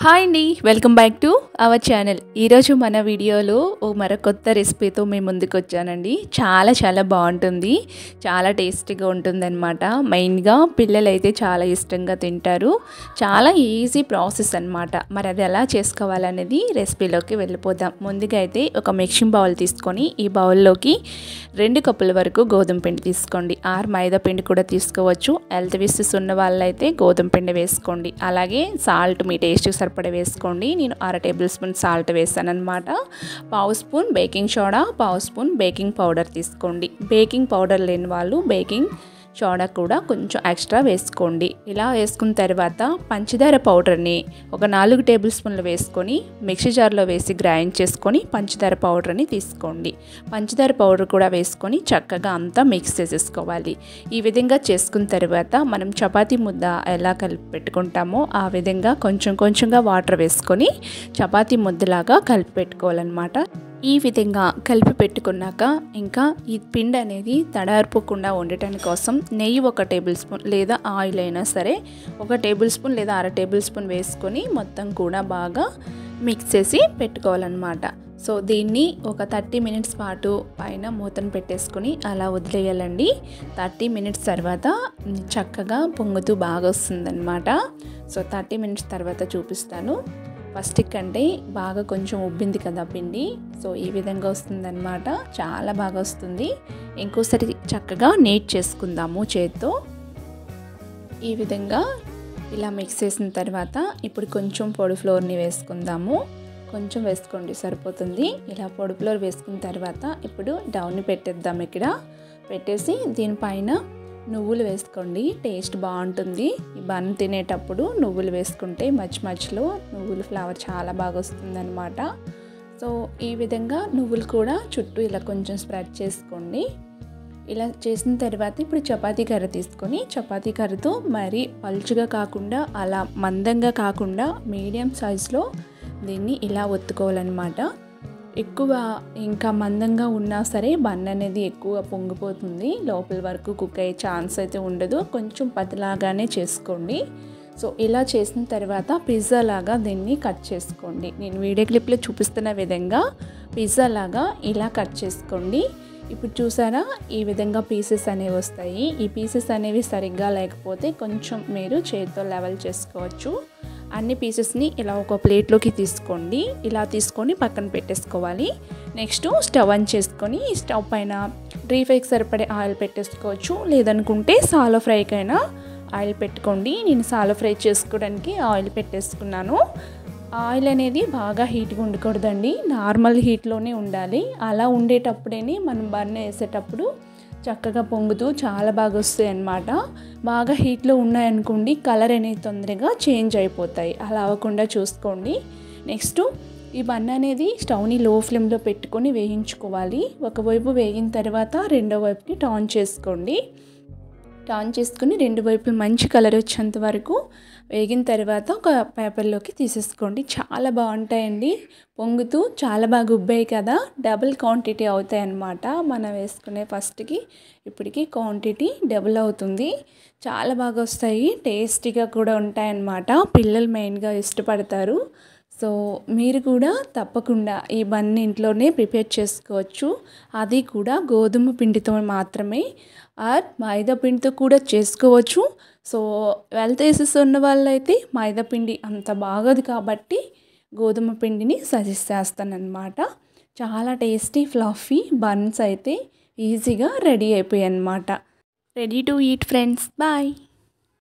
Hi అండి, welcome back to our channel. ఈరోజు మన వీడియోలో మరో కొత్త రెసిపీతో మేము ముందుకు వచ్చానండి. చాలా బాగుంటుంది, చాలా టేస్టీగా ఉంటుందన్నమాట. మెయిన్గా పిల్లలు అయితే చాలా ఇష్టంగా తింటారు. చాలా ఈజీ ప్రాసెస్ అన్నమాట. మరి అది ఎలా చేసుకోవాలనేది రెసిపీలోకి వెళ్ళిపోదాం. ముందుగా అయితే ఒక మిక్సింగ్ బౌల్ తీసుకొని ఈ బౌల్లోకి 2 కప్పుల వరకు గోధుమ పిండి తీసుకోండి. ఆర్ మైదా పిండి కూడా తీసుకోవచ్చు. హెల్త్ ఇష్యూస్ ఉన్న వాళ్ళైతే గోధుమ పిండి వేసుకోండి. అలాగే సాల్ట్ మీ టేస్ట్ సరిపడా వేసుకోండి. నేను 1/2 టేబుల్ స్పూన్ సాల్ట్ వేసాను అనమాట. 1/2 spoon baking soda, 1/2 spoon baking powder తీసుకోండి. బేకింగ్ పౌడర్ లేని వాళ్ళు బేకింగ్ సోడా కూడా కొంచెం ఎక్స్ట్రా వేసుకోండి. ఇలా వేసుకున్న తర్వాత పంచదార పౌడర్ని ఒక 4 టేబుల్ స్పూన్లు వేసుకొని మిక్సీ జార్లో వేసి గ్రైండ్ చేసుకొని పంచదార పౌడర్ని తీసుకోండి. పంచదార పౌడర్ కూడా వేసుకొని చక్కగా అంతా మిక్స్ చేసేసుకోవాలి. ఈ విధంగా చేసుకున్న తర్వాత మనం చపాతీ ముద్ద ఎలా కలిపి పెట్టుకుంటామో ఆ విధంగా కొంచెంగా వాటర్ వేసుకొని చపాతీ ముద్దలాగా కలిపి పెట్టుకోవాలన్నమాట. ఈ విధంగా కలిపి పెట్టుకున్నాక ఇంకా ఈ పిండి అనేది తడారిపోకుండా ఉండటాని కోసం నెయ్యి 1 టేబుల్ స్పూన్ లేదా ఆయిల్ అయినా సరే 1 టేబుల్ స్పూన్ లేదా 1/2 టేబుల్ స్పూన్ వేసుకొని మొత్తం కూడా బాగా మిక్స్ చేసి పెట్టుకోవాలన్నమాట. సో దీన్ని ఒక 30 మినిట్స్ పాటు పైన మూతను పెట్టేసుకొని అలా వదిలేయాలండి. 30 మినిట్స్ తర్వాత చక్కగా పొంగుతూ బాగా వస్తుందన్నమాట. సో 30 మినిట్స్ తర్వాత చూపిస్తాను. ఫస్ట్ కంటే బాగా కొంచెం ఉబ్బింది కదా పిండి. సో ఈ విధంగా వస్తుందన్నమాట. చాలా బాగా వస్తుంది. ఇంకోసారి చక్కగా నీట్ చేసుకుందాము చేత్తో. ఈ విధంగా ఇలా మిక్స్ చేసిన తర్వాత ఇప్పుడు కొంచెం పొడి ఫ్లోర్ని వేసుకుందాము. కొంచెం వేసుకోండి సరిపోతుంది. ఇలా పొడి ఫ్లోర్ వేసుకున్న తర్వాత ఇప్పుడు డౌన్ని పెట్టేద్దాం. ఇక్కడ పెట్టేసి దీనిపైన నువ్వులు వేసుకోండి. టేస్ట్ బాగుంటుంది. ఈ బన్ తినేటప్పుడు నువ్వులు వేసుకుంటే మధ్యలో నువ్వుల ఫ్లేవర్ చాలా బాగా వస్తుందన్నమాట. సో ఈ విధంగా నువ్వులు కూడా చుట్టూ ఇలా కొంచెం స్ప్రెడ్ చేసుకోండి. ఇలా చేసిన తర్వాత ఇప్పుడు చపాతీ కర్ర తీసుకొని చపాతీ కర్రతో మరీ పలుచగా కాకుండా అలా మందంగా కాకుండా మీడియం సైజులో దీన్ని ఇలా ఒత్తుకోవాలన్నమాట. ఎక్కువ ఇంకా మందంగా ఉన్నా సరే బన్ అనేది ఎక్కువ పొంగిపోతుంది. లోపల వరకు కుక్ అయ్యే ఛాన్స్ అయితే ఉండదు. కొంచెం పతలాగానే చేసుకోండి. సో ఇలా చేసిన తర్వాత పిజ్జా లాగా దీన్ని కట్ చేసుకోండి. నేను వీడియో క్లిప్లో చూపిస్తున్న విధంగా పిజ్జా లాగా ఇలా కట్ చేసుకోండి. ఇప్పుడు చూసారా ఈ విధంగా పీసెస్ అనేవి వస్తాయి. ఈ పీసెస్ అనేవి సరిగ్గా లేకపోతే కొంచెం మీరు చేతితో లెవెల్ చేసుకోవచ్చు. అన్ని పీసెస్ని ఇలా ఒక ప్లేట్లోకి తీసుకోండి. ఇలా తీసుకొని పక్కన పెట్టేసుకోవాలి. నెక్స్ట్ స్టవ్ ఆన్ చేసుకొని స్టవ్ పైన డీప్ ఫ్రైకి సరిపడే ఆయిల్ పెట్టేసుకోవచ్చు. లేదనుకుంటే సాలో ఫ్రైకైనా ఆయిల్ పెట్టుకోండి. నేను సాలో ఫ్రై చేసుకోవడానికి ఆయిల్ పెట్టేసుకున్నాను. ఆయిల్ అనేది బాగా హీట్గా ఉండకూడదండి, నార్మల్ హీట్లోనే ఉండాలి. అలా ఉండేటప్పుడే మనం బన్ వేసేటప్పుడు చక్కగా పొంగుతూ చాలా బాగా వస్తాయి అన్నమాట. బాగా హీట్లో ఉన్నాయనుకోండి కలర్ అనేది తొందరగా చేంజ్ అయిపోతాయి. అలా అవ్వకుండా చూసుకోండి. నెక్స్ట్ ఈ బన్ అనేది స్టవ్ని లో ఫ్లేమ్లో పెట్టుకొని వేయించుకోవాలి. ఒకవైపు వేగిన తర్వాత రెండో వైపుకి టర్న్ చేసుకోండి. టర్న్ చేసుకుని 2 వైపులు మంచి కలర్ వచ్చేంత వరకు వేగిన తర్వాత ఒక పేపర్లోకి తీసేసుకోండి. చాలా బాగుంటాయండి. పొంగుతూ చాలా బాగా ఉబ్బాయి కదా, డబుల్ క్వాంటిటీ అవుతాయి అన్నమాట. మనం వేసుకునే ఫస్ట్కి ఇప్పటికి క్వాంటిటీ డబుల్ అవుతుంది. చాలా బాగా వస్తాయి. టేస్టీగా కూడా ఉంటాయన్నమాట. పిల్లలు మెయిన్గా ఇష్టపడతారు. సో మీరు కూడా తప్పకుండా ఈ బన్ ఇంట్లోనే ప్రిపేర్ చేసుకోవచ్చు. అది కూడా గోధుమ పిండితో మాత్రమే, ఆర్ మైదా పిండితో కూడా చేసుకోవచ్చు. సో హెల్త్ ఇష్యూస్ ఉన్న వాళ్ళైతే మైదా పిండి అంత బాగోదు కాబట్టి గోధుమ పిండిని సజెస్ట్ చేస్తానన్నమాట. చాలా టేస్టీ ఫ్లఫీ బన్స్ అయితే ఈజీగా రెడీ అయిపోయాయి అన్నమాట. Ready to eat friends. Bye.